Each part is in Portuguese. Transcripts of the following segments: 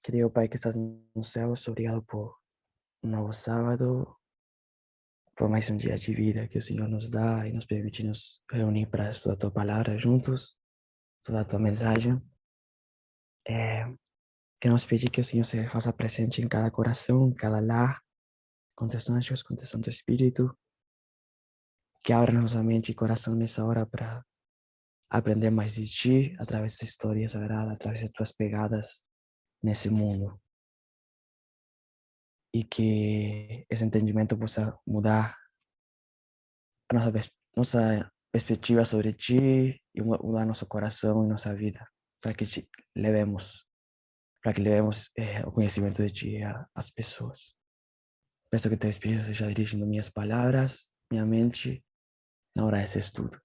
Querido Pai que estás nos céus, obrigado por um novo sábado, por mais um dia de vida que o Senhor nos dá e nos permite nos reunir para estudar a Tua palavra juntos, estudar a Tua mensagem. Queremos pedir que o Senhor se faça presente em cada coração, em cada lar, com Teus anjos, com Teu Santo Espírito, que abra nossa mente e coração nessa hora para aprender mais de Ti, através da história sagrada, através de Tuas pegadas nesse mundo. E que esse entendimento possa mudar a nossa perspectiva sobre ti e mudar nosso coração e nossa vida para que te levemos, para que levemos o conhecimento de ti às pessoas. Peço que teu Espírito esteja dirigindo minhas palavras, minha mente na hora desse estudo.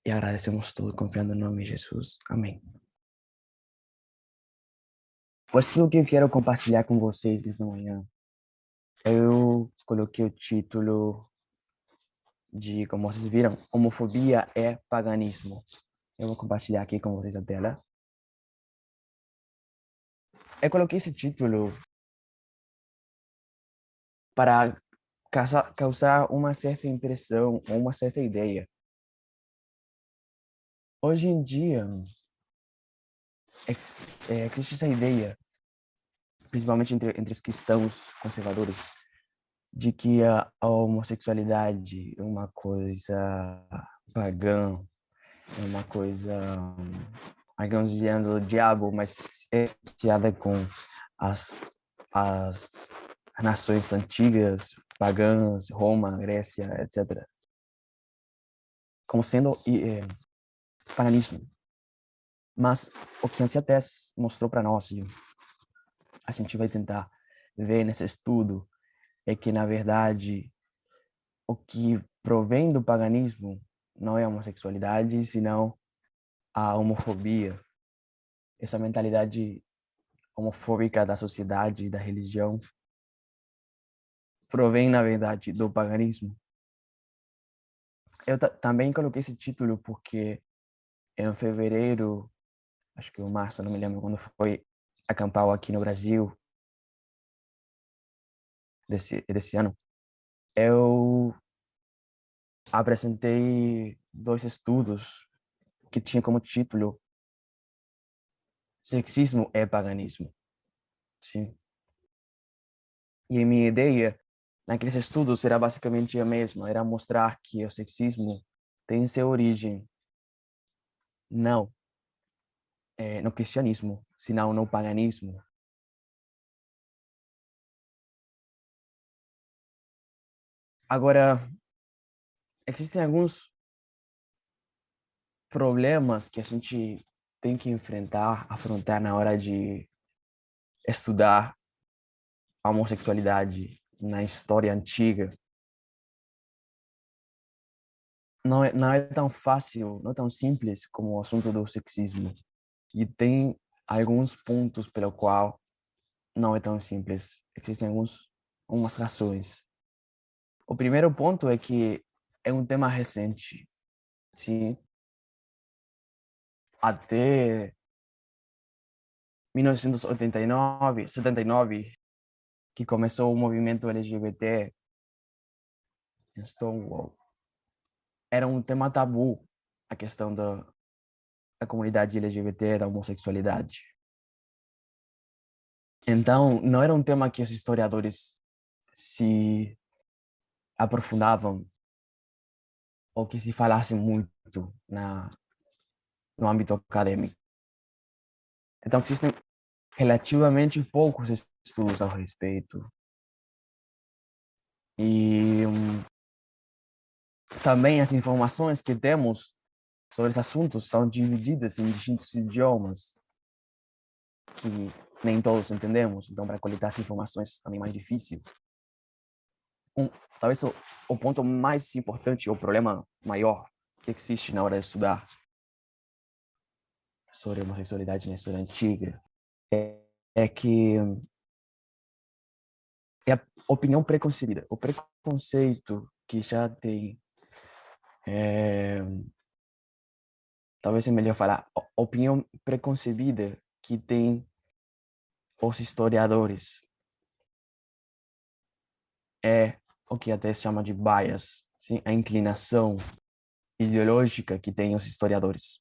E agradecemos tudo confiando no nome de Jesus. Amém. O estudo que eu quero compartilhar com vocês essa manhã, eu coloquei o título de, como vocês viram, homofobia é paganismo. Eu vou compartilhar aqui com vocês a tela. Eu coloquei esse título para causar uma certa impressão ou uma certa ideia. Hoje em dia, existe essa ideia, principalmente entre os cristãos conservadores, de que a homossexualidade é uma coisa pagã, é uma coisa, digamos, do diabo, mas é associada com as, as nações antigas, pagãs, Roma, Grécia, etc. Como sendo paganismo. Mas o que a Anciates mostrou para nós, e a gente vai tentar ver nesse estudo, é que, na verdade, o que provém do paganismo não é a homossexualidade, senão a homofobia. Essa mentalidade homofóbica da sociedade e da religião provém, na verdade, do paganismo. Eu também coloquei esse título porque em fevereiro, acho que em março, não me lembro quando foi, acampar aqui no Brasil, desse ano, eu apresentei dois estudos que tinham como título Sexismo é Paganismo. Sim. E a minha ideia naqueles estudos era basicamente a mesma, era mostrar que o sexismo tem sua origem não no cristianismo, senão no paganismo. Agora, existem alguns problemas que a gente tem que afrontar na hora de estudar a homossexualidade na história antiga. Não é tão fácil, não é tão simples como o assunto do sexismo. E tem alguns pontos pelo qual não é tão simples. Existem algumas razões. O primeiro ponto é que é um tema recente. Sim, até 1989, 79, que começou o movimento LGBT, Stonewall, era um tema tabu a questão da comunidade LGBT, da homossexualidade. Então, não era um tema que os historiadores se aprofundavam ou que se falasse muito no âmbito acadêmico. Então, existem relativamente poucos estudos ao respeito. E também as informações que temos sobre esses assuntos são divididas em distintos idiomas que nem todos entendemos. Então, para coletar essas informações também é mais difícil. Um, talvez o ponto mais importante, o problema maior que existe na hora de estudar sobre a homossexualidade na história antiga é que é a opinião preconcebida, o preconceito que já tem, talvez é melhor falar, opinião preconcebida que tem os historiadores. É o que até se chama de bias, sim? A inclinação ideológica que têm os historiadores.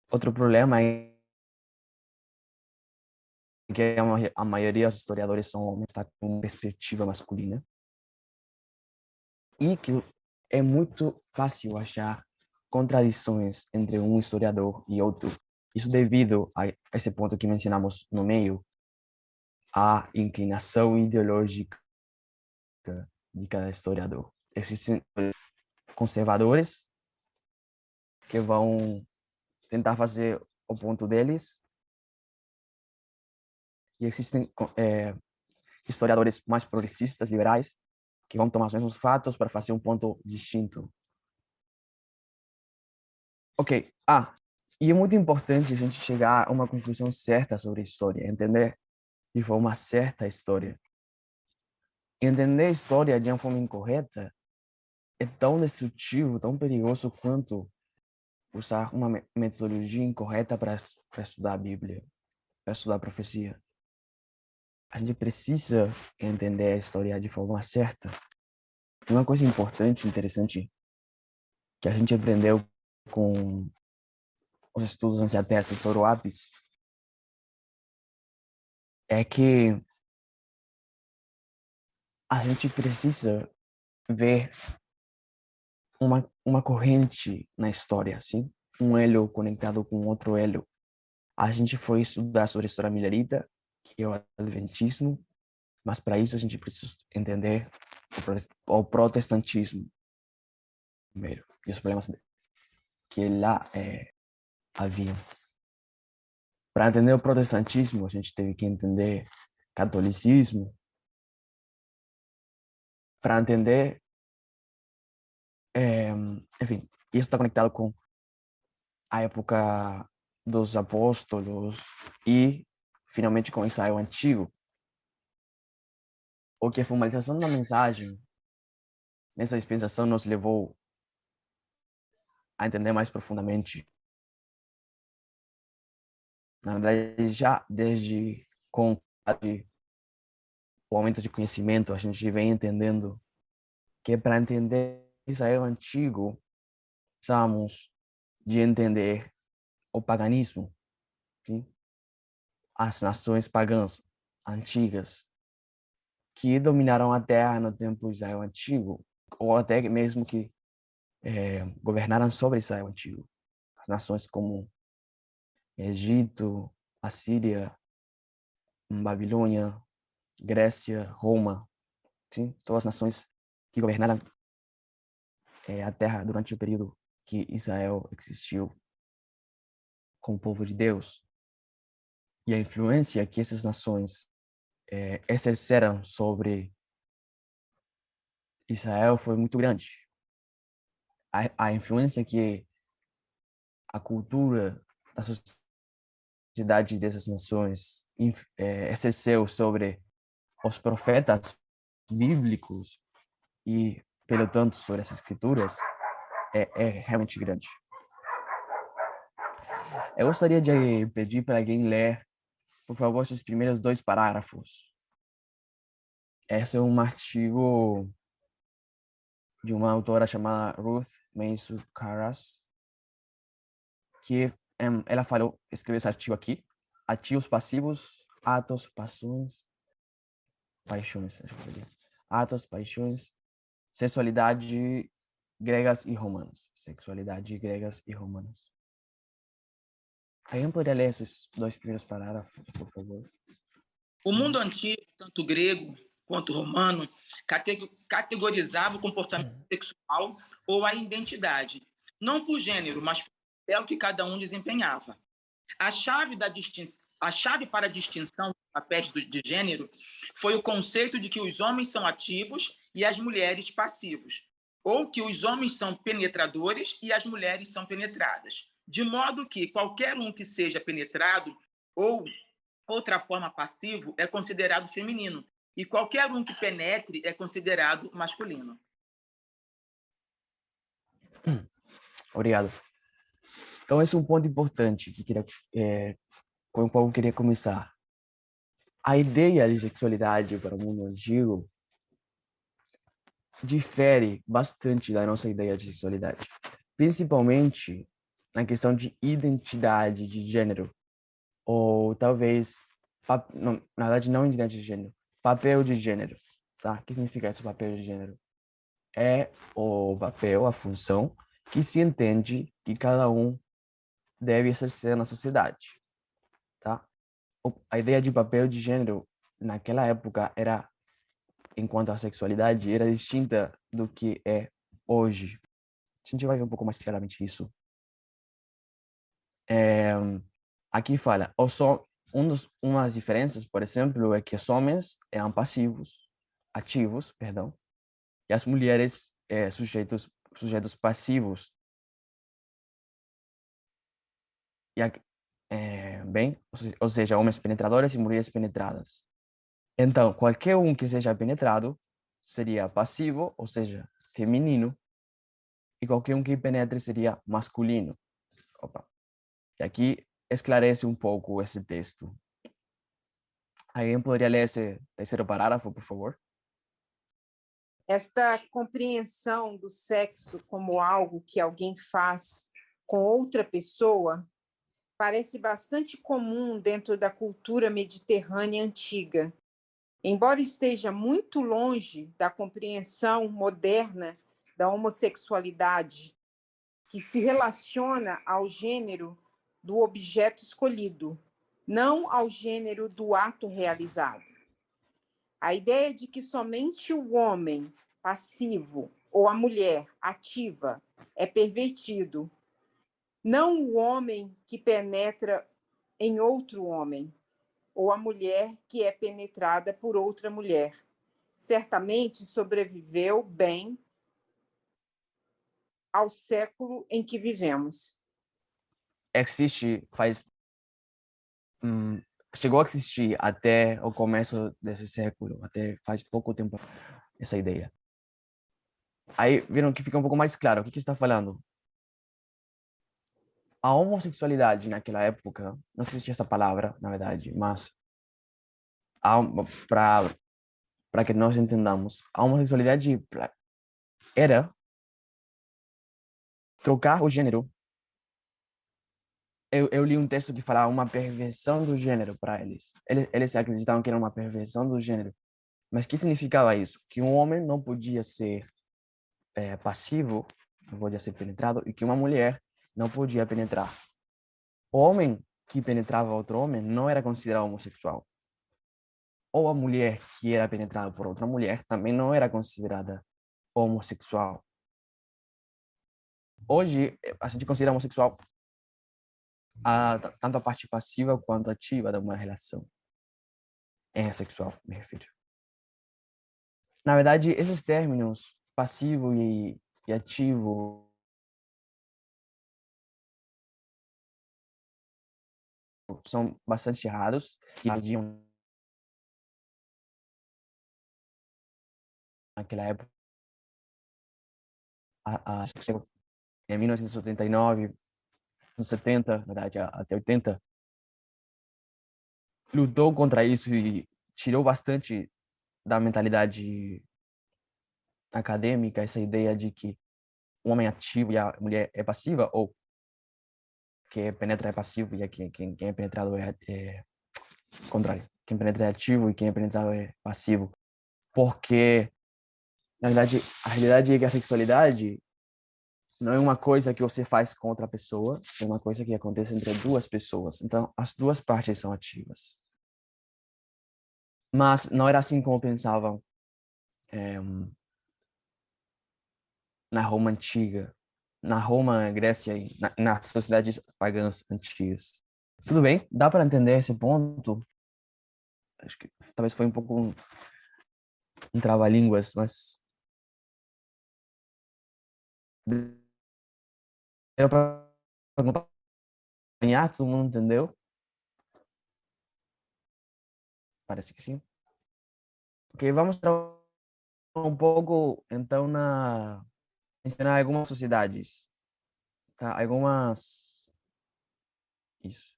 Outro problema é que a maioria dos historiadores são homens, tá, com perspectiva masculina, e que é muito fácil achar contradições entre um historiador e outro. Isso devido a esse ponto que mencionamos no meio, a inclinação ideológica de cada historiador. Existem conservadores que vão tentar fazer o ponto deles, e existem historiadores mais progressistas, liberais, que vão tomar os mesmos fatos para fazer um ponto distinto. Ok. E é muito importante a gente chegar a uma conclusão certa sobre a história, entender de forma certa a história. Entender a história de uma forma incorreta é tão destrutivo, tão perigoso quanto usar uma metodologia incorreta para estudar a Bíblia, para estudar a profecia. A gente precisa entender a história de forma certa. Uma coisa importante, interessante, que a gente aprendeu com os estudos anciatécnicos por Apis, é que a gente precisa ver uma corrente na história, assim, um elo conectado com outro elo. A gente foi estudar sobre a história milerita, que é o adventismo, mas para isso a gente precisa entender o protestantismo primeiro e os problemas que lá haviam. Para entender o protestantismo, a gente teve que entender catolicismo. Para entender, enfim, isso está conectado com a época dos apóstolos e, finalmente, com Israel antigo. O que a formalização da mensagem nessa dispensação nos levou a entender mais profundamente. Na verdade, já desde com o aumento de conhecimento, a gente vem entendendo que para entender Israel antigo, precisamos de entender o paganismo, sim? As nações pagãs antigas que dominaram a terra no tempo de Israel antigo, ou até mesmo que governaram sobre Israel antigo. As nações como Egito, Assíria, Babilônia, Grécia, Roma, sim? Todas as nações que governaram a terra durante o período que Israel existiu com o povo de Deus. E a influência que essas nações exerceram sobre Israel foi muito grande. A influência que a cultura da sociedade dessas nações exerceu sobre os profetas bíblicos e, pelo tanto, sobre as escrituras é realmente grande. Eu gostaria de pedir para alguém ler, por favor, esses primeiros 2 parágrafos. Esse é um artigo de uma autora chamada Ruth Mansur Karas, que ela escreveu esse artigo aqui: ativos passivos, atos, paixões, atos, paixões, sexualidade gregas e romanas. Sexualidade gregas e romanas. Alguém poderia ler esses 2 primeiros parágrafos, por favor? O mundo antigo, tanto grego quanto romano, categorizava o comportamento sexual ou a identidade, não por gênero, mas por papel que cada um desempenhava. A chave para a distinção dos papéis de gênero foi o conceito de que os homens são ativos e as mulheres passivos, ou que os homens são penetradores e as mulheres são penetradas, de modo que qualquer um que seja penetrado ou outra forma passivo é considerado feminino, e qualquer um que penetre é considerado masculino. Obrigado. Então, esse é um ponto importante com o qual eu queria começar. A ideia de sexualidade para o mundo antigo difere bastante da nossa ideia de sexualidade, principalmente na questão de identidade de gênero, ou talvez, não, na verdade, não identidade de gênero, papel de gênero, tá? O que significa esse papel de gênero? É o papel, a função que se entende que cada um deve exercer na sociedade, tá? A ideia de papel de gênero naquela época era, enquanto a sexualidade era distinta do que é hoje. A gente vai ver um pouco mais claramente isso. É, aqui fala, uma das diferenças, por exemplo, é que os homens eram passivos, ativos, perdão, e as mulheres sujeitos passivos. E aqui, bem, ou seja, homens penetradores e mulheres penetradas. Então, qualquer um que seja penetrado seria passivo, ou seja, feminino, e qualquer um que penetre seria masculino. Opa. E aqui esclarece um pouco esse texto. Alguém poderia ler esse terceiro parágrafo, por favor? Esta compreensão do sexo como algo que alguém faz com outra pessoa parece bastante comum dentro da cultura mediterrânea antiga, embora esteja muito longe da compreensão moderna da homossexualidade, que se relaciona ao gênero do objeto escolhido, não ao gênero do ato realizado. A ideia de que somente o homem passivo ou a mulher ativa é pervertido, não o homem que penetra em outro homem, ou a mulher que é penetrada por outra mulher. Certamente sobreviveu bem ao século em que vivemos. Existe, chegou a existir até o começo desse século, até faz pouco tempo, essa ideia. Aí viram que fica um pouco mais claro o que está falando. A homossexualidade naquela época, não existia essa palavra, na verdade, mas para que nós entendamos, a homossexualidade era trocar o gênero. Eu li um texto que falava uma perversão do gênero para eles. Eles acreditavam que era uma perversão do gênero. Mas o que significava isso? Que um homem não podia ser passivo, não podia ser penetrado, e que uma mulher não podia penetrar. O homem que penetrava outro homem não era considerado homossexual. Ou a mulher que era penetrada por outra mulher também não era considerada homossexual. Hoje, a gente considera homossexual tanto a parte passiva quanto ativa de uma relação sexual, me refiro. Na verdade, esses términos, passivo e ativo, são bastante raros, que podiam, naquela época, em 1979, 70, na verdade, até 80, lutou contra isso e tirou bastante da mentalidade acadêmica essa ideia de que o homem é ativo e a mulher é passiva, ou que penetra é passivo e quem é penetrado é contrário. Quem penetra é ativo e quem é penetrado é passivo. Porque, na verdade, a realidade é que a sexualidade não é uma coisa que você faz com outra pessoa, é uma coisa que acontece entre duas pessoas. Então, as duas partes são ativas. Mas não era assim como pensavam na Roma antiga, na Roma, Grécia e nas sociedades pagãs antigas. Tudo bem, dá para entender esse ponto. Acho que talvez foi um pouco um trava-línguas, mas deu para acompanhar, todo mundo entendeu? Parece que sim. Ok, vamos entrar um pouco, então, mencionar algumas sociedades, tá? Algumas... Isso.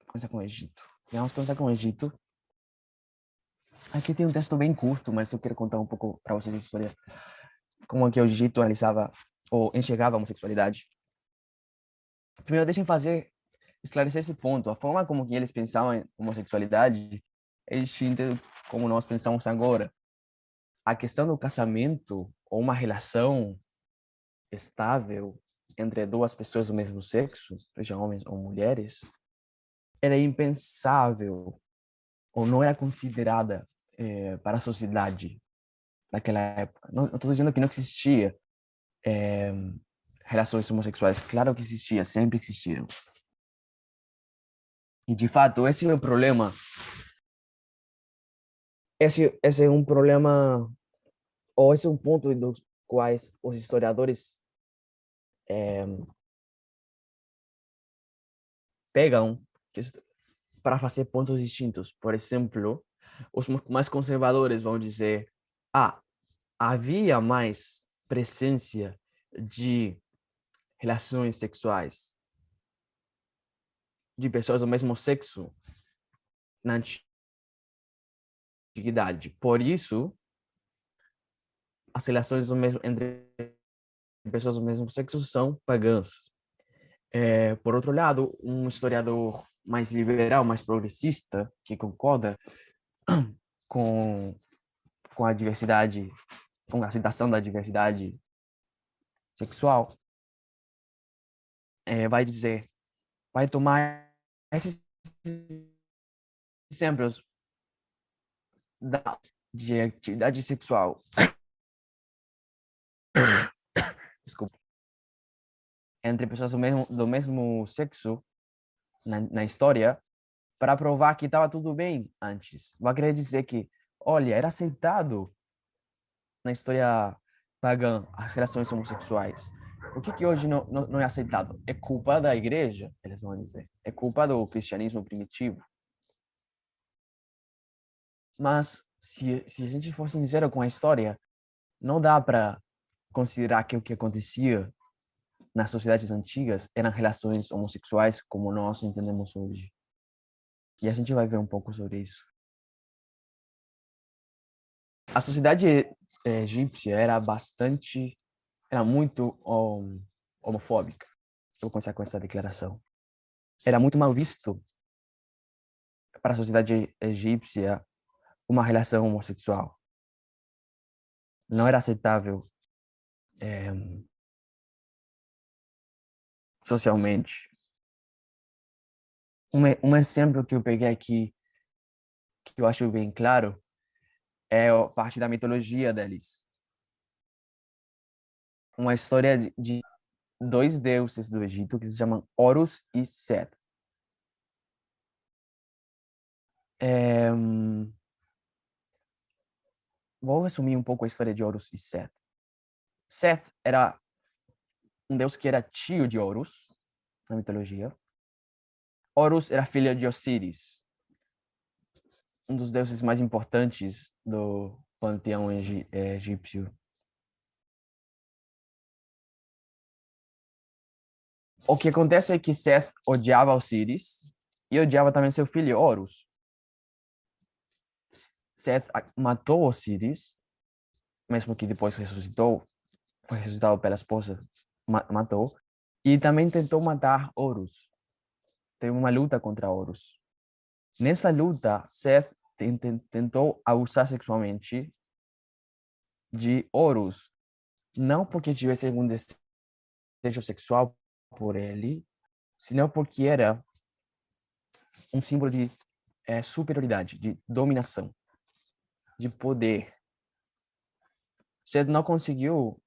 começar com o Egito. Vamos começar com o Egito. Aqui tem um texto bem curto, mas eu quero contar um pouco para vocês a história. Como é que o Egito analisava ou enxergava a homossexualidade. Primeiro, esclarecer esse ponto. A forma como que eles pensavam em homossexualidade é distinta como nós pensamos agora. A questão do casamento ou uma relação estável entre duas pessoas do mesmo sexo, sejam homens ou mulheres, era impensável ou não era considerada para a sociedade naquela época. Não estou dizendo que não existia relações homossexuais. Claro que existia, sempre existiram. E, de fato, esse é o problema. Esse é um problema, ou esse é um ponto dos quais os historiadores pegam para fazer pontos distintos. Por exemplo, os mais conservadores vão dizer: havia mais presença de relações sexuais de pessoas do mesmo sexo na antiguidade. Por isso, as relações entre pessoas do mesmo sexo são pagãs. Por outro lado, um historiador mais liberal, mais progressista, que concorda com, com a diversidade, com a aceitação da diversidade sexual, vai tomar esses exemplos de atividade sexual, desculpa, entre pessoas do mesmo sexo na história, para provar que estava tudo bem antes. Vai querer dizer que, olha, era aceitado na história pagã as relações homossexuais. Por que hoje não é aceitado? É culpa da igreja, eles vão dizer. É culpa do cristianismo primitivo. Mas, se a gente for sincero com a história, não dá para considerar que o que acontecia nas sociedades antigas eram relações homossexuais como nós entendemos hoje. E a gente vai ver um pouco sobre isso. A sociedade egípcia era muito homofóbica. Eu vou começar com essa declaração. Era muito mal visto para a sociedade egípcia uma relação homossexual. Não era aceitável socialmente. Um exemplo que eu peguei aqui, que eu acho bem claro, é a parte da mitologia deles. Uma história de dois deuses do Egito que se chamam Horus e Seth. Vou resumir um pouco a história de Horus e Seth. Seth era um deus que era tio de Horus, na mitologia. Horus era filho de Osíris, um dos deuses mais importantes do panteão egípcio. O que acontece é que Seth odiava Osíris e odiava também seu filho Horus. Seth matou Osíris, mesmo que depois foi ressuscitado pela esposa, matou, e também tentou matar Horus. Teve uma luta contra Horus. Nessa luta, Seth tentou abusar sexualmente de Horus, não porque tivesse algum desejo sexual por ele, senão porque era um símbolo de superioridade, de dominação, de poder. Seth não conseguiu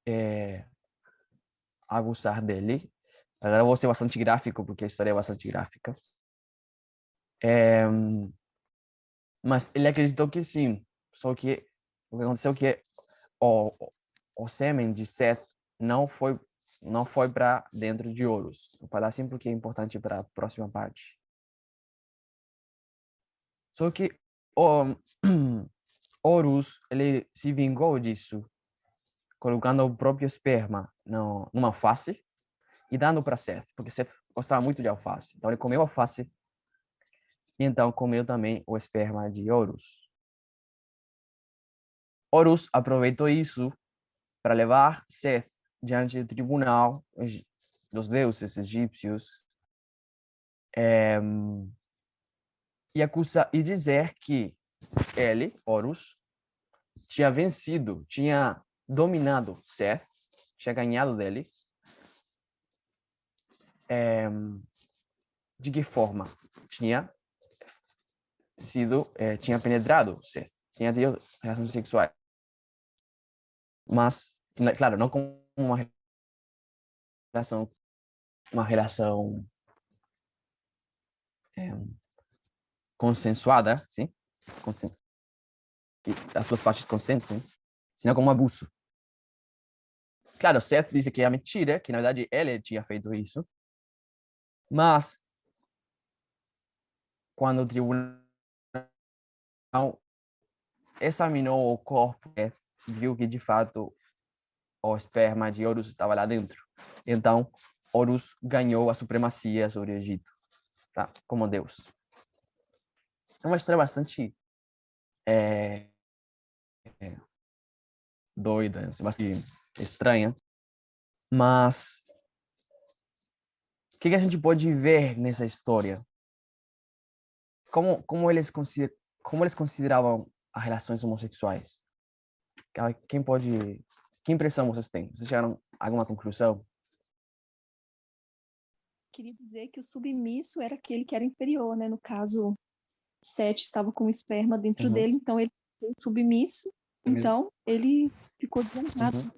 abusar dele. Agora eu vou ser bastante gráfico, porque a história é bastante gráfica. Mas ele acreditou que sim. Só que o que aconteceu é que o sêmen de Seth não foi para dentro de Horus. Vou falar assim porque é importante para a próxima parte. Só que o Horus, ele se vingou disso, colocando o próprio esperma numa alface e dando para Seth, porque Seth gostava muito de alface. Então ele comeu alface e então comeu também o esperma de Horus. Horus aproveitou isso para levar Seth diante do tribunal dos deuses egípcios e dizer que ele, Horus, tinha vencido, tinha dominado Seth, tinha ganhado dele. De que forma? Tinha penetrado Seth, tinha tido relações sexuais. Mas, claro, não com uma relação consensuada, sim? Que as suas partes consentem, senão como um abuso. Claro, Seth disse que é mentira, que na verdade ele tinha feito isso, mas quando o tribunal examinou o corpo, viu que de fato o esperma de Horus estava lá dentro. Então, Horus ganhou a supremacia sobre o Egito, tá? Como Deus. É uma história bastante doida, bastante estranha, mas o que a gente pode ver nessa história? Como eles consideravam as relações homossexuais? Que impressão vocês têm? Vocês chegaram a alguma conclusão? Queria dizer que o submisso era aquele que era inferior, né? No caso, Sete estava com o esperma dentro dele, então ele foi submisso, então ele ficou desonrado.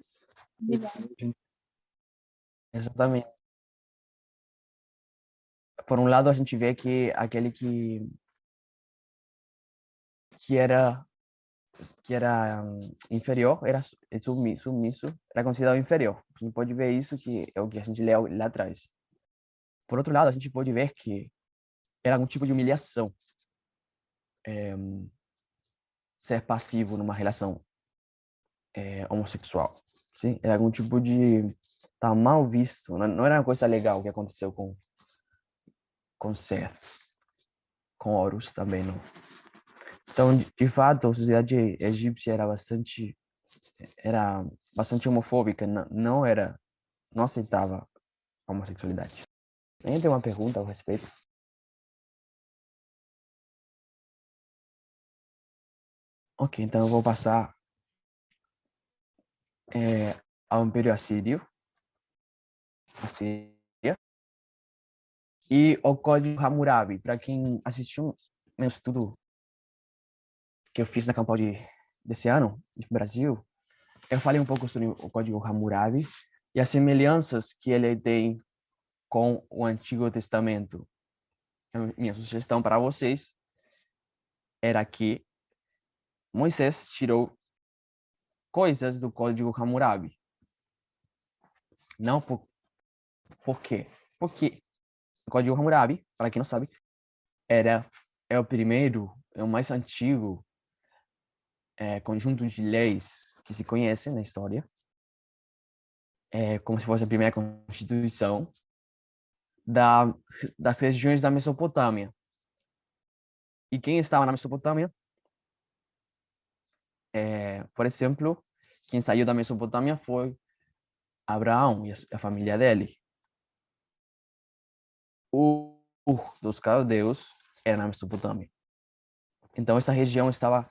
Exatamente. Por um lado, a gente vê que aquele que era inferior, era submisso, era considerado inferior. A gente pode ver isso, que é o que a gente leu lá atrás. Por outro lado, a gente pode ver que era algum tipo de humilhação ser passivo numa relação homossexual. Sim? Era algum tipo de... Tá mal visto. Não era uma coisa legal que aconteceu com Seth. Com Horus também, não. Então, de fato, a sociedade egípcia era bastante homofóbica, não aceitava a homossexualidade. Alguém tem uma pergunta ao respeito? Ok, então eu vou passar ao Império Assírio, a Síria, e o Código Hammurabi. Para quem assistiu meu estudo que eu fiz na Campal desse ano, no Brasil, eu falei um pouco sobre o Código Hammurabi e as semelhanças que ele tem com o Antigo Testamento. Minha sugestão para vocês era que Moisés tirou coisas do Código Hammurabi. Não por quê? Porque o Código Hammurabi, para quem não sabe, é o primeiro, é o mais antigo conjunto de leis que se conhece na história. É como se fosse a primeira constituição das regiões da Mesopotâmia. E quem estava na Mesopotâmia? Por exemplo, quem saiu da Mesopotâmia foi Abraão e a família dele. O dos caldeus era na Mesopotâmia. Então, essa região estava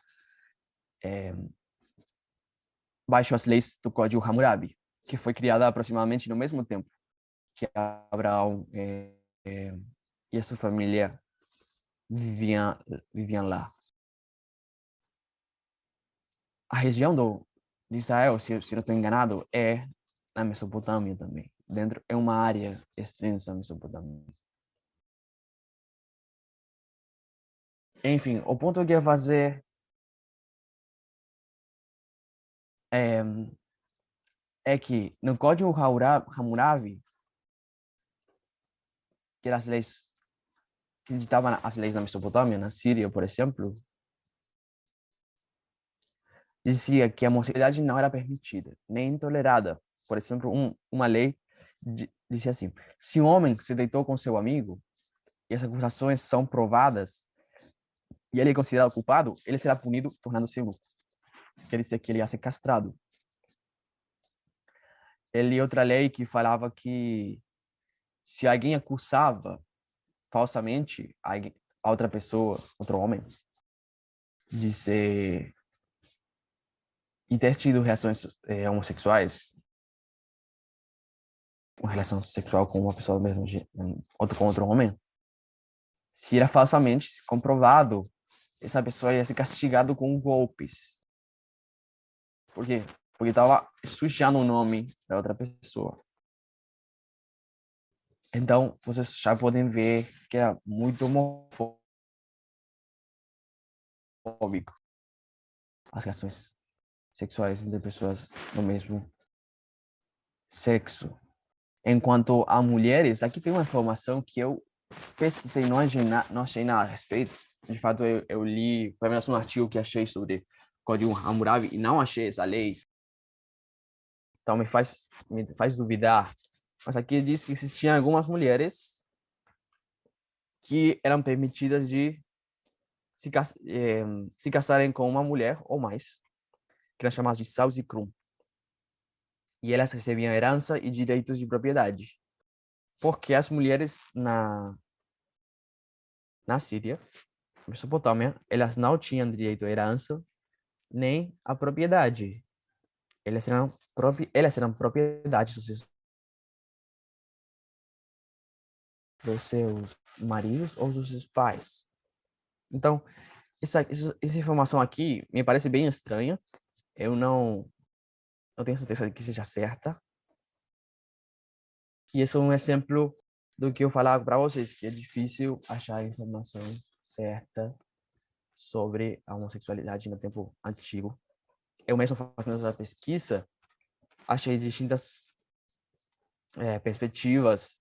baixo as leis do Código Hammurabi, que foi criada aproximadamente no mesmo tempo que Abraão e a sua família viviam lá. A região de Israel, se eu não estou enganado, é na Mesopotâmia também. É uma área extensa, Mesopotâmia. Enfim, o ponto que eu quero fazer é que no Código Hammurabi, que eram as leis que ditavam as leis na Mesopotâmia, na Síria, por exemplo, dizia que a homossexualidade não era permitida, nem tolerada. Por exemplo, uma lei dizia assim: se um homem se deitou com seu amigo e as acusações são provadas, e ele é considerado culpado, ele será punido tornando-se eunuco. Quer dizer que ele ia ser castrado. Ele outra lei que falava que se alguém acusava falsamente a outra pessoa, outro homem, de ser e ter tido reações homossexuais, uma relação sexual com uma pessoa do mesmo outro com outro homem, se era falsamente comprovado, essa pessoa ia ser castigada com golpes. Por quê? Porque estava sujando o nome da outra pessoa. Então, vocês já podem ver que é muito homofóbico as relações sexuais entre pessoas do mesmo sexo. Enquanto a mulheres, aqui tem uma informação que eu pesquisei, não achei nada a respeito. De fato, eu li pelo menos um artigo que achei sobre o Código Hammurabi e não achei essa lei. Então me faz duvidar. Mas aqui diz que existiam algumas mulheres que eram permitidas de se casarem com uma mulher ou mais, que eram chamadas de saus e krum. E elas recebiam herança e direitos de propriedade. Porque as mulheres na Síria, Mesopotâmia, elas não tinham direito à herança nem à propriedade. Elas eram propriedades dos seus maridos ou dos seus pais. Então, essa informação aqui me parece bem estranha. Eu não tenho certeza de que seja certa. E esse é um exemplo do que eu falava para vocês, que é difícil achar a informação certa sobre a homossexualidade no tempo antigo. Eu mesmo fazendo essa pesquisa, achei distintas perspectivas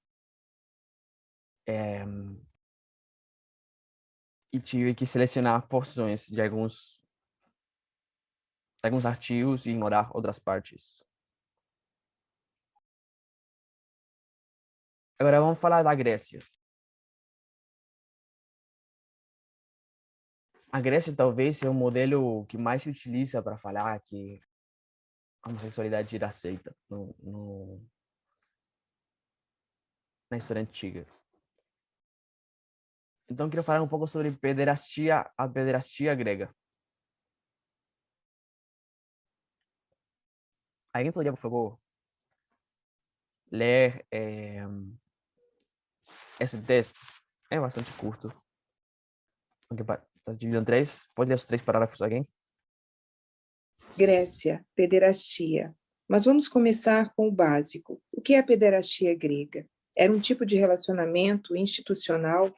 e tive que selecionar porções de alguns artigos e ignorar outras partes. Agora vamos falar da Grécia. A Grécia talvez seja o modelo que mais se utiliza para falar que a homossexualidade era aceita na história antiga. Então, eu queria falar um pouco sobre a pederastia grega. Alguém poderia, por favor, ler esse texto? É bastante curto. Está dividido em 3. Pode ler os 3 parágrafos, alguém? Grécia, pederastia. Mas vamos começar com o básico. O que é a pederastia grega? Era um tipo de relacionamento institucional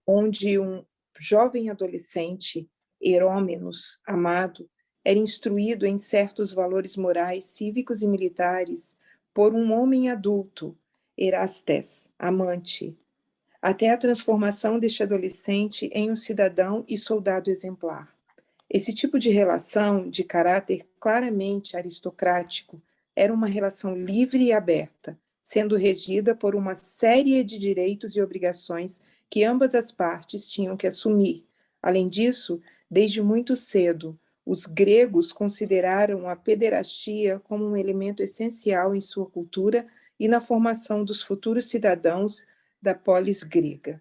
onde um jovem adolescente, erômenos, amado, era instruído em certos valores morais, cívicos e militares por um homem adulto, Erastes, amante, até a transformação deste adolescente em um cidadão e soldado exemplar. Esse tipo de relação, de caráter claramente aristocrático, era uma relação livre e aberta, sendo regida por uma série de direitos e obrigações que ambas as partes tinham que assumir. Além disso, desde muito cedo, os gregos consideraram a pederastia como um elemento essencial em sua cultura e na formação dos futuros cidadãos da polis grega.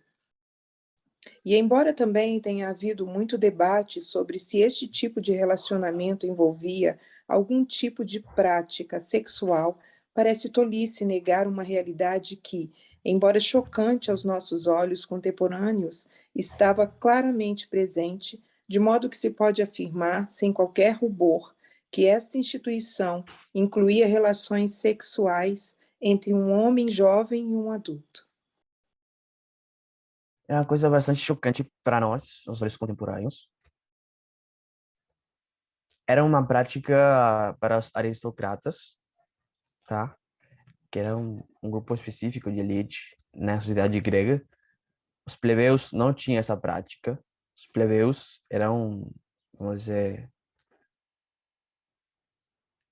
E embora também tenha havido muito debate sobre se este tipo de relacionamento envolvia algum tipo de prática sexual, parece tolice negar uma realidade que, embora chocante aos nossos olhos contemporâneos, estava claramente presente, de modo que se pode afirmar, sem qualquer rubor, que esta instituição incluía relações sexuais entre um homem jovem e um adulto. É uma coisa bastante chocante para nós, os olhos contemporâneos. Era uma prática para os aristocratas, tá? Que era um grupo específico de elite na sociedade grega. Os plebeus não tinham essa prática. Os plebeus eram, vamos dizer,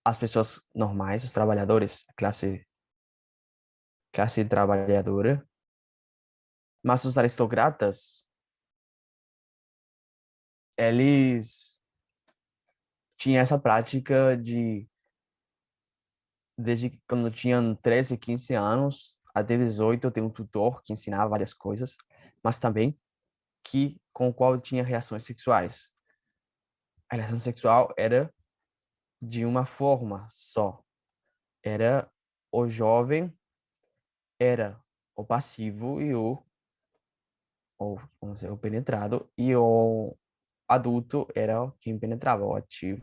as pessoas normais, os trabalhadores, a classe trabalhadora. Mas os aristocratas eles tinham essa prática desde quando tinham 13, 15 anos até 18, eu tenho um tutor que ensinava várias coisas, mas também com o qual tinha reações sexuais. A relação sexual era de uma forma só. Era o jovem, era o passivo e vamos dizer, o penetrado, e o adulto era quem penetrava, o ativo.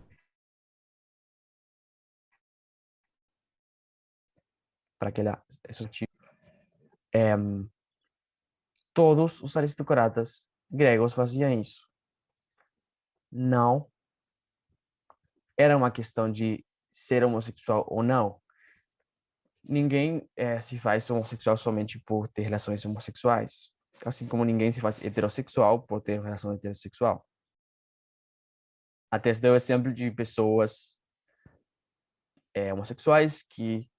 Para aquele ativo. Todos os aristocratas gregos faziam isso. Não era uma questão de ser homossexual ou não. Ninguém se faz homossexual somente por ter relações homossexuais, assim como ninguém se faz heterossexual por ter relação heterossexual. Até se deu exemplo de pessoas homossexuais que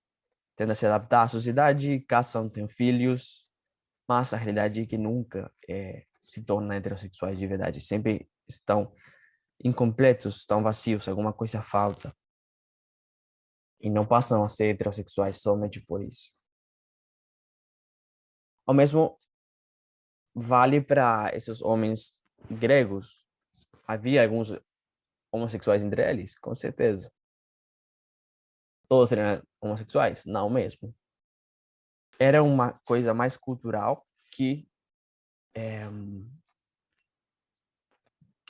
tentam se adaptar à sociedade, casam, têm filhos, mas a realidade é que nunca se tornam heterossexuais de verdade. Sempre estão incompletos, estão vazios, alguma coisa falta. E não passam a ser heterossexuais somente por isso. O mesmo vale para esses homens gregos. Havia alguns homossexuais entre eles, com certeza. Todos eram homossexuais? Não mesmo. Era uma coisa mais cultural que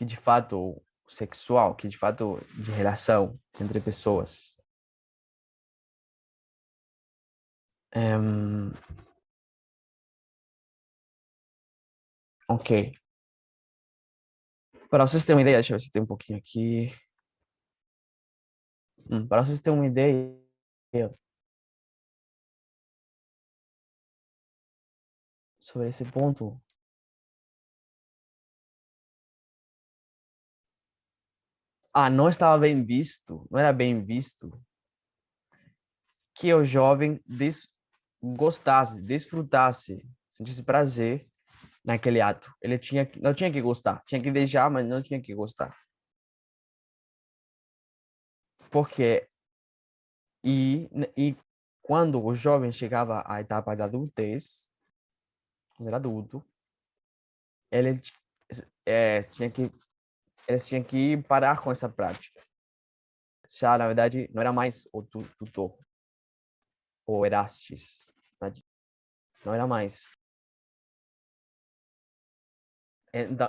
de fato sexual, que de fato de relação entre pessoas. Ok. Para vocês terem uma ideia, deixa eu ver se tem um pouquinho aqui. Para vocês terem uma ideia, sobre esse ponto, não estava bem visto, não era bem visto que o jovem gostasse, desfrutasse, sentisse prazer naquele ato. Ele não tinha que gostar, tinha que beijar, mas não tinha que gostar. Porque e quando o jovem chegava à etapa da adultez, quando era adulto, ele eles tinham que parar com essa prática. Já, na verdade, não era mais o tutor, ou Erastes, não era mais.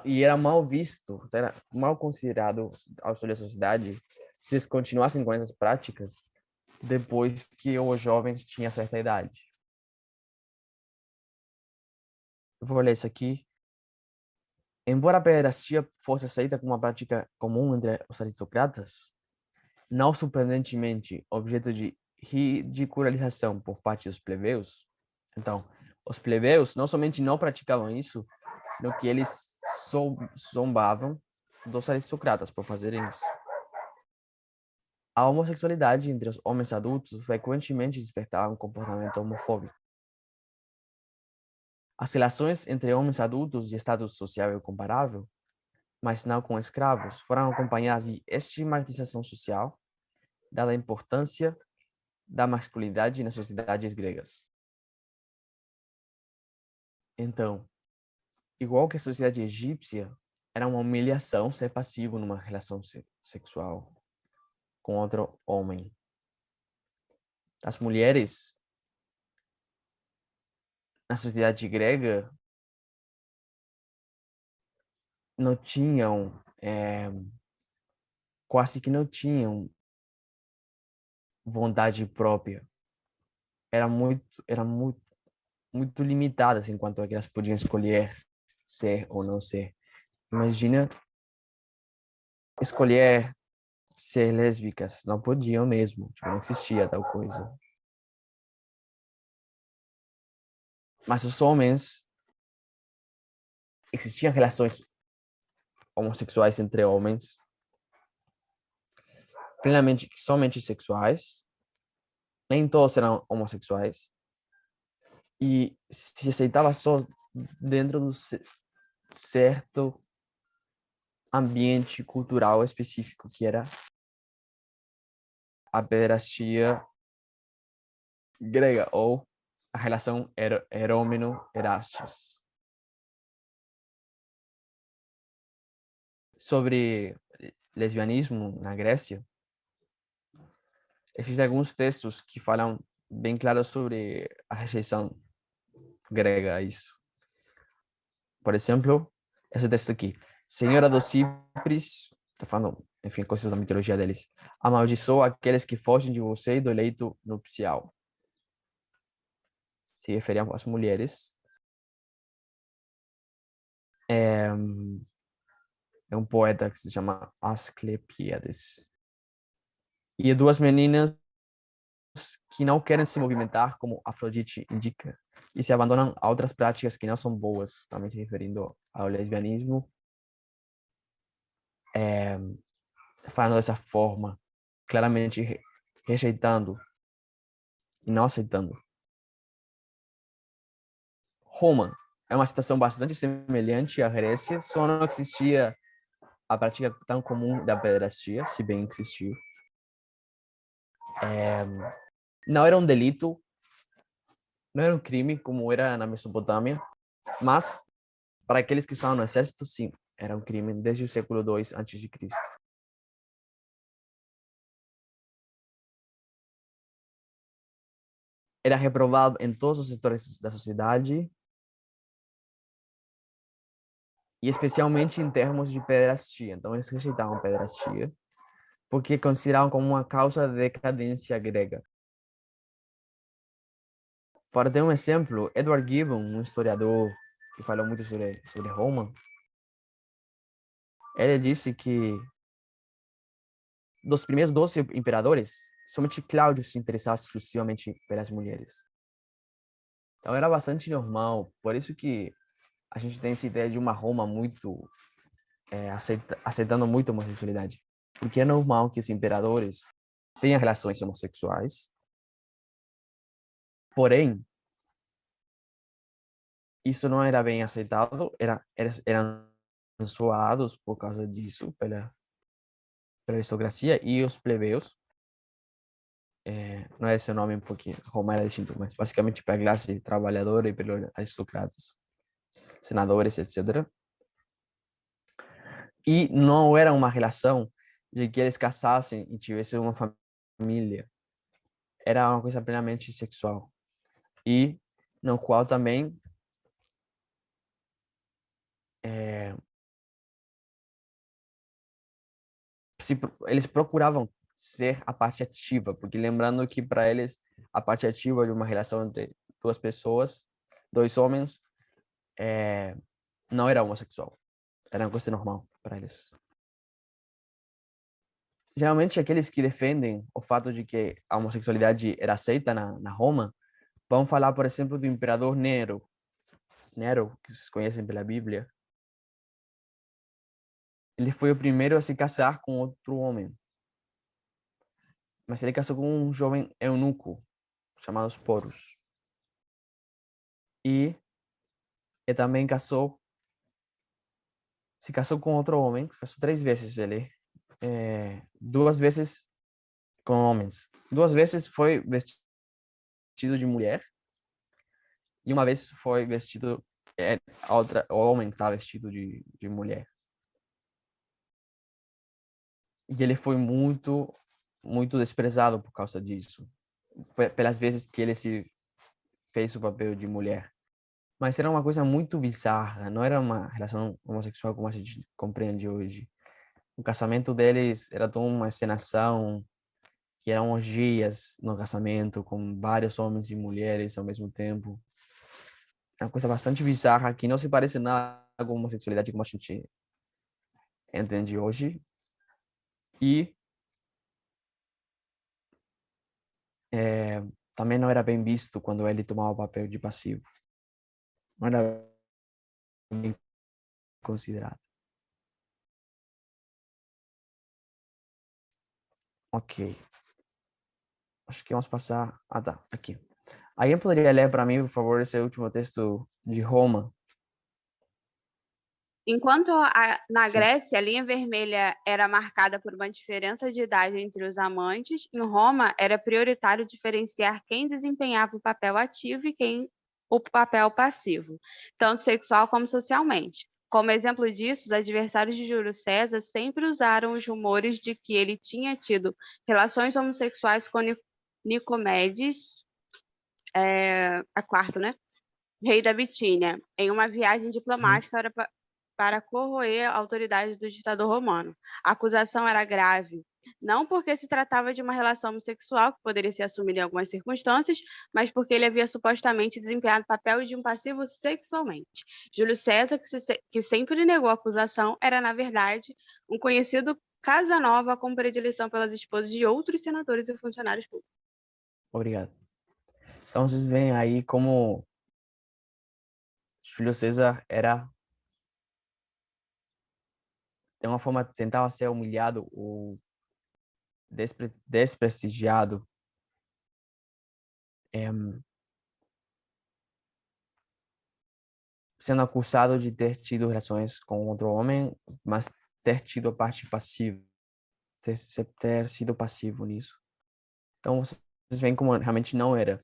E era mal visto, era mal considerado ao sul da sociedade se eles continuassem com essas práticas depois que o jovem tinha certa idade. Eu vou ler isso aqui. Embora a pederastia fosse aceita como uma prática comum entre os aristocratas, não surpreendentemente objeto de ridicularização por parte dos plebeus, então, os plebeus não somente não praticavam isso, sino que eles zombavam dos aristocratas por fazerem isso. A homossexualidade entre os homens adultos frequentemente despertava um comportamento homofóbico. As relações entre homens adultos de status social comparável, mas não com escravos, foram acompanhadas de estigmatização social, dada a importância da masculinidade nas sociedades gregas. Então, igual que a sociedade egípcia, era uma humilhação ser passivo numa relação sexual com outro homem. As mulheres na sociedade grega não tinham, quase que não tinham vontade própria. Era muito limitadas enquanto a que elas podiam escolher ser ou não ser. Imagina escolher ser lésbicas, não podiam mesmo, não existia tal coisa. Mas os homens, existiam relações homossexuais entre homens, plenamente, somente sexuais, nem todos eram homossexuais, e se aceitava só dentro do certo ambiente cultural específico, que era a pederastia grega, ou a relação Herômeno-Erastes. Sobre lesbianismo na Grécia, existem alguns textos que falam bem claro sobre a rejeição grega a isso. Por exemplo, esse texto aqui. Senhora dos Cipres, está falando, enfim, coisas da mitologia deles. Amaldiçoa aqueles que fogem de você e do leito nupcial. Se referiam às mulheres. É um poeta que se chama Asclepíades. E duas meninas que não querem se movimentar, como Afrodite indica, e se abandonam a outras práticas que não são boas, também se referindo ao lesbianismo, falando dessa forma, claramente rejeitando e não aceitando. Roma é uma situação bastante semelhante à Grécia, só não existia a prática tão comum da pederastia, se bem existiu. Não era um delito, não era um crime como era na Mesopotâmia, mas para aqueles que estavam no exército, sim, era um crime desde o século II a.C. Era reprovado em todos os setores da sociedade, e especialmente em termos de pederastia. Então, eles rejeitavam a pederastia, porque consideravam como uma causa de decadência grega. Para ter um exemplo, Edward Gibbon, um historiador que falou muito sobre Roma, ele disse que dos primeiros 12 imperadores, somente Cláudio se interessava exclusivamente pelas mulheres. Então era bastante normal, por isso que a gente tem essa ideia de uma Roma muito aceitando muito a homossexualidade, porque é normal que os imperadores tenham relações homossexuais, porém isso não era bem aceitado, eram zoados por causa disso pela aristocracia e os plebeus. Não é esse o nome porque Roma era distinto, mas basicamente para a classe trabalhadora e pelos aristocratas, senadores, etc. E não era uma relação de que eles casassem e tivessem uma família. Era uma coisa plenamente sexual. E no qual também eles procuravam ser a parte ativa, porque lembrando que para eles a parte ativa de uma relação entre duas pessoas, dois homens, não era homossexual. Era uma coisa normal para eles. Geralmente, aqueles que defendem o fato de que a homossexualidade era aceita na Roma, vão falar, por exemplo, do imperador Nero. Nero, que vocês conhecem pela Bíblia. Ele foi o primeiro a se casar com outro homem. Mas ele casou com um jovem eunuco, chamado Porus. E ele também se casou com outro homem, casou 3 vezes ele. 2 vezes com homens. 2 vezes foi vestido de mulher. E uma vez foi vestido, o homem estava vestido de mulher. E ele foi muito, muito desprezado por causa disso. Pelas vezes que ele se fez o papel de mulher. Mas era uma coisa muito bizarra, não era uma relação homossexual como a gente compreende hoje. O casamento deles era toda uma encenação, que eram orgias no casamento, com vários homens e mulheres ao mesmo tempo. É uma coisa bastante bizarra, que não se parece nada com homossexualidade como a gente entende hoje. E também não era bem visto quando ele tomava o papel de passivo. Não era bem considerado. Ok. Acho que vamos passar... Ah, tá. Aqui. Alguém poderia ler para mim, por favor, esse último texto de Roma? Enquanto na Sim. Grécia, a linha vermelha era marcada por uma diferença de idade entre os amantes, em Roma era prioritário diferenciar quem desempenhava o papel ativo e quem o papel passivo, tanto sexual como socialmente. Como exemplo disso, os adversários de Júlio César sempre usaram os rumores de que ele tinha tido relações homossexuais com Nicomedes, a quarto, né? Rei da Bitínia, em uma viagem diplomática para corroer a autoridade do ditador romano. A acusação era grave, não porque se tratava de uma relação homossexual, que poderia ser assumida em algumas circunstâncias, mas porque ele havia supostamente desempenhado o papel de um passivo sexualmente. Júlio César, que sempre negou a acusação, era, na verdade, um conhecido Casanova com predileção pelas esposas de outros senadores e funcionários públicos. Obrigado. Então, vocês veem aí como Júlio César era, de uma forma, tentava ser humilhado ou desprestigiado, sendo acusado de ter tido relações com outro homem, mas ter tido a parte passiva, ter sido passivo nisso. Então, vocês veem como realmente não era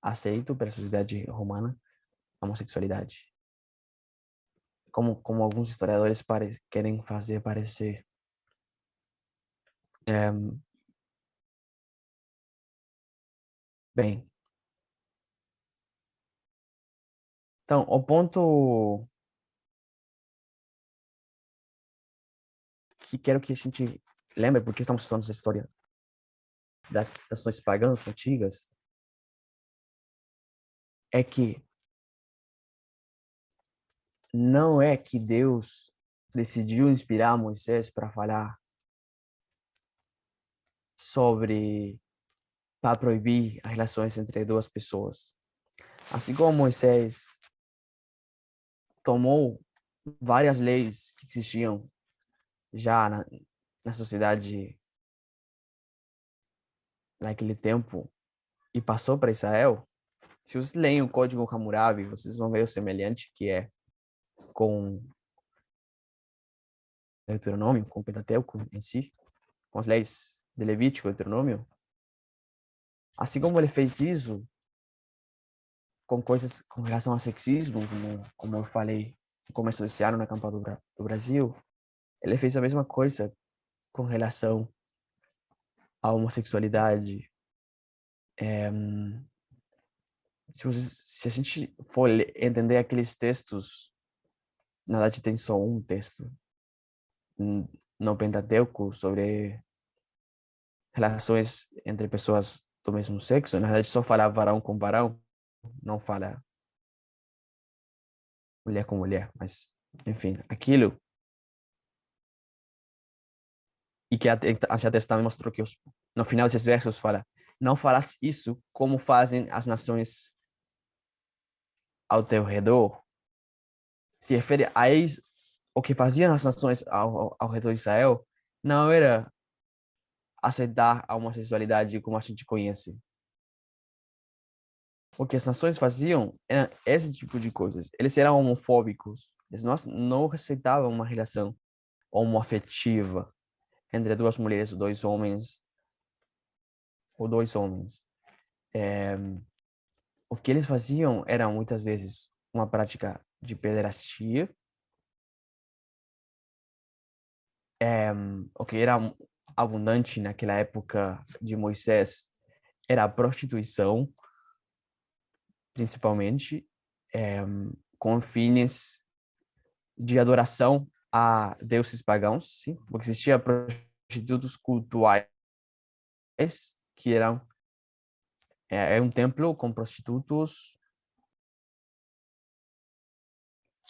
aceito pela sociedade romana a homossexualidade. Como alguns historiadores querem fazer parecer. Bem, então, o ponto que quero que a gente lembre, porque estamos estudando essa história das nações pagãs antigas, é que não é que Deus decidiu inspirar Moisés para falar para proibir as relações entre duas pessoas. Assim como Moisés tomou várias leis que existiam já na sociedade naquele tempo e passou para Israel, se vocês leem o Código Hammurabi, vocês vão ver o semelhante que é com Deuteronômio, com o Pentateuco em si, com as leis de Levítico e Deuteronômio. Assim como ele fez isso com coisas com relação ao sexismo, como eu falei no começo desse ano na campanha do Brasil, ele fez a mesma coisa com relação à homossexualidade. Se a gente for entender aqueles textos, na verdade tem só um texto no Pentateuco sobre relações entre pessoas do mesmo sexo. Na verdade só fala varão com varão, não fala mulher com mulher, mas enfim, aquilo. E que a Testament mostrou que no final desses versos fala: não farás isso como fazem as nações ao teu redor. Se refere a isso, o que faziam as nações ao redor de Israel não era aceitar a homossexualidade como a gente conhece. O que as nações faziam era esse tipo de coisas. Eles eram homofóbicos. Eles não aceitavam uma relação homoafetiva entre duas mulheres ou dois homens. O que eles faziam era muitas vezes uma prática de pederastia. O que era abundante naquela época de Moisés era a prostituição, principalmente, com fins de adoração a deuses pagãos, sim, porque existia prostitutos cultuais que eram um templo com prostitutos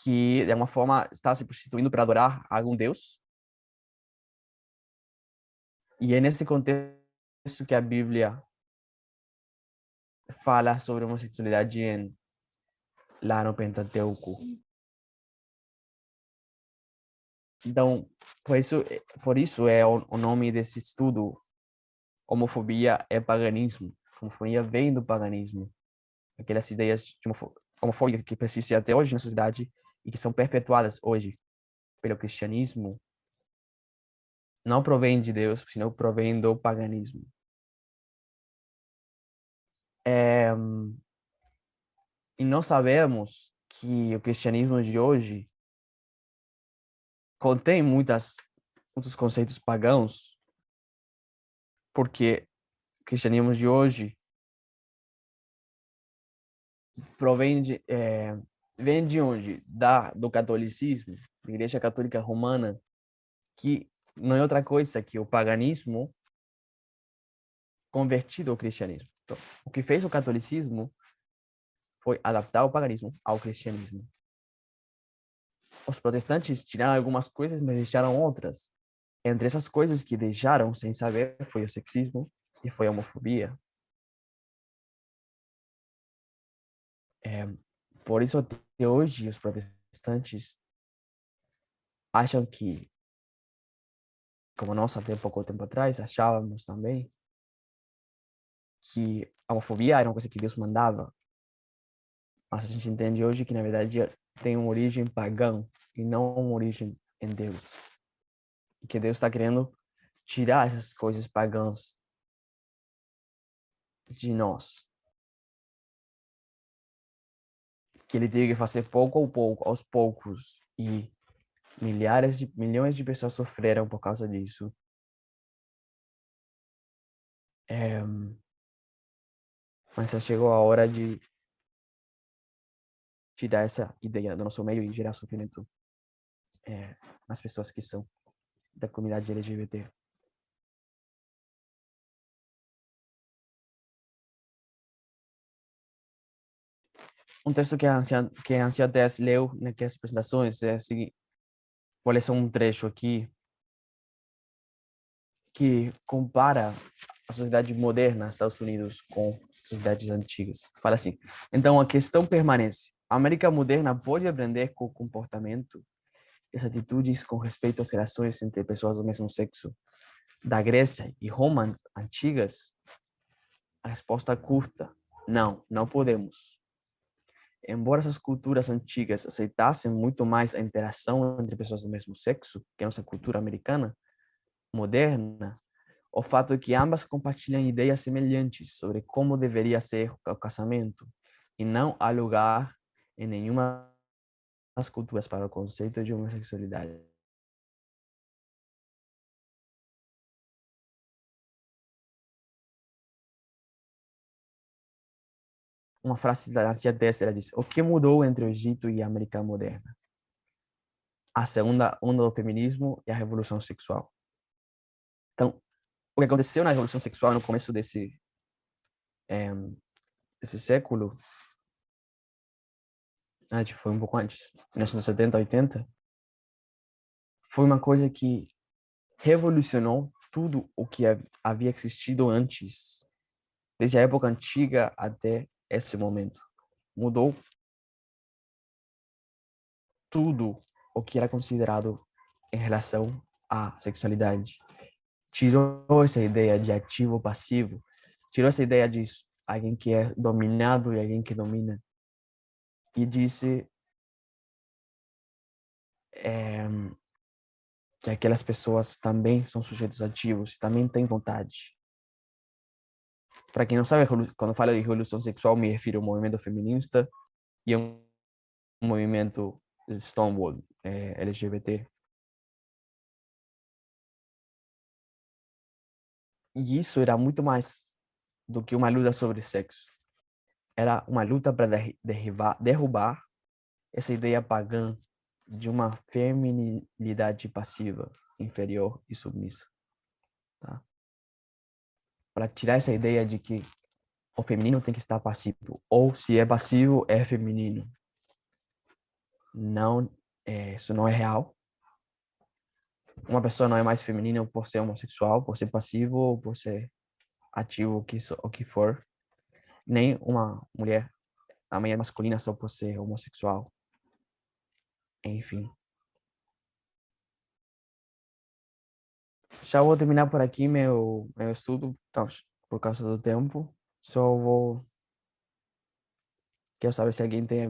que de alguma forma estava se prostituindo para adorar a algum deus. E é nesse contexto que a Bíblia fala sobre homossexualidade lá no Pentateuco. Então, por isso é o nome desse estudo, Homofobia é Paganismo. Homofobia vem do paganismo. Aquelas ideias homofóbicas que persistem até hoje na sociedade e que são perpetuadas hoje pelo cristianismo não provém de Deus, senão provém do paganismo. E nós sabemos que o cristianismo de hoje contém muitos conceitos pagãos, porque o cristianismo de hoje vem de onde? Do catolicismo, da Igreja Católica Romana, que não é outra coisa que o paganismo convertido ao cristianismo. Então, o que fez o catolicismo foi adaptar o paganismo ao cristianismo. Os protestantes tiraram algumas coisas, mas deixaram outras. Entre essas coisas que deixaram sem saber foi o sexismo e foi a homofobia. Por isso, até hoje, os protestantes acham que, como nós até pouco tempo atrás achávamos também, que a homofobia era uma coisa que Deus mandava. Mas a gente entende hoje que, na verdade, tem uma origem pagã e não uma origem em Deus. E que Deus está querendo tirar essas coisas pagãs de nós. Que ele teve que fazer pouco a pouco, aos poucos. E milhões de pessoas sofreram por causa disso. Mas já chegou a hora de tirar essa ideia do nosso meio e gerar sofrimento nas pessoas que são da comunidade LGBT. Um texto que a anciã Tess leu naquelas apresentações é assim, vou ler só um trecho aqui, que compara a sociedade moderna, Estados Unidos, com sociedades antigas. Fala assim: então a questão permanece. A América moderna pode aprender com o comportamento e as atitudes com respeito às relações entre pessoas do mesmo sexo da Grécia e Roma antigas? A resposta curta: não, não podemos. Embora essas culturas antigas aceitassem muito mais a interação entre pessoas do mesmo sexo que a nossa cultura americana moderna, o fato é que ambas compartilham ideias semelhantes sobre como deveria ser o casamento e não há lugar em nenhuma das culturas para o conceito de homossexualidade. Uma frase da Ancia Tess, ela diz: o que mudou entre o Egito e a América moderna? A segunda onda do feminismo e a revolução sexual. Então, o que aconteceu na revolução sexual no começo desse século, foi um pouco antes, 1970, 80, foi uma coisa que revolucionou tudo o que havia existido antes, desde a época antiga até esse momento. Mudou tudo o que era considerado em relação à sexualidade. Tirou essa ideia de ativo passivo, tirou essa ideia de alguém que é dominado e alguém que domina, e disse que aquelas pessoas também são sujeitos ativos, também têm vontade. Para quem não sabe, quando eu falo de revolução sexual, me refiro ao movimento feminista e ao movimento Stonewall, LGBT. E isso era muito mais do que uma luta sobre sexo. Era uma luta para derrubar essa ideia pagã de uma feminilidade passiva, inferior e submissa. Tá? Para tirar essa ideia de que o feminino tem que estar passivo, ou se é passivo, é feminino. Não, isso não é real. Uma pessoa não é mais feminina por ser homossexual, por ser passivo, ou por ser ativo, o que for. Nem uma mulher, a mulher masculina só por ser homossexual. Enfim. Já vou terminar por aqui meu estudo, então, por causa do tempo. Só vou quero saber se alguém tem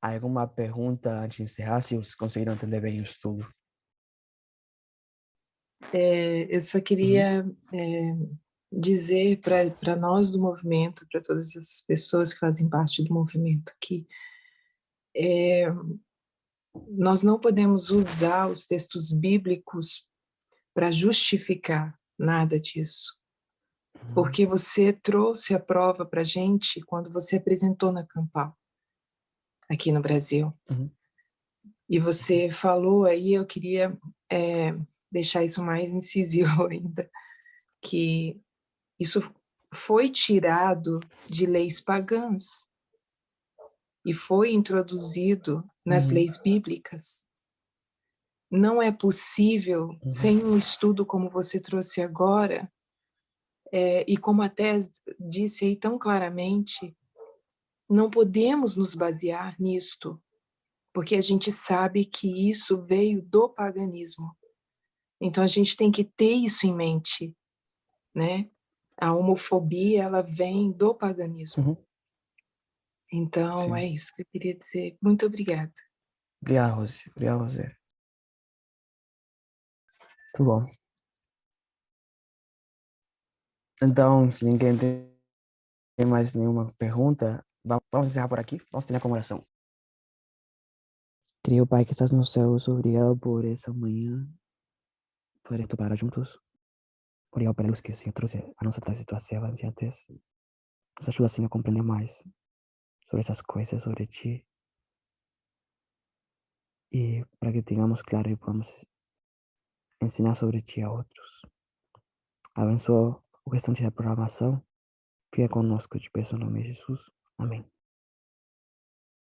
alguma pergunta antes de encerrar, se vocês conseguiram entender bem o estudo. Eu só queria dizer para nós do movimento, para todas as pessoas que fazem parte do movimento, que nós não podemos usar os textos bíblicos para justificar nada disso. Porque você trouxe a prova para a gente quando você apresentou na Campal, aqui no Brasil. E você falou aí, eu queria deixar isso mais incisivo ainda, que isso foi tirado de leis pagãs e foi introduzido nas leis bíblicas. Não é possível, sem um estudo como você trouxe agora, e como a Tess disse aí tão claramente, não podemos nos basear nisto, porque a gente sabe que isso veio do paganismo. Então a gente tem que ter isso em mente, né? A homofobia, ela vem do paganismo. Então, Sim. é isso que eu queria dizer. Muito obrigada. Obrigado, Rose. Obrigado, Rosé. Muito bom. Então, se ninguém tem mais nenhuma pergunta, vamos encerrar por aqui. Vamos ter a comemoração. Querido Pai que estás no céu, obrigado por essa manhã, por estudar juntos. Obrigado pela luz que o Senhor trouxe a nossa situação antes. Nos ajuda assim a compreender mais sobre essas coisas, sobre Ti. E para que tenhamos claro e podamos ensinar sobre Ti a outros. Abençoa o restante da programação. Fica conosco, te peço em nome de Jesus. Amém.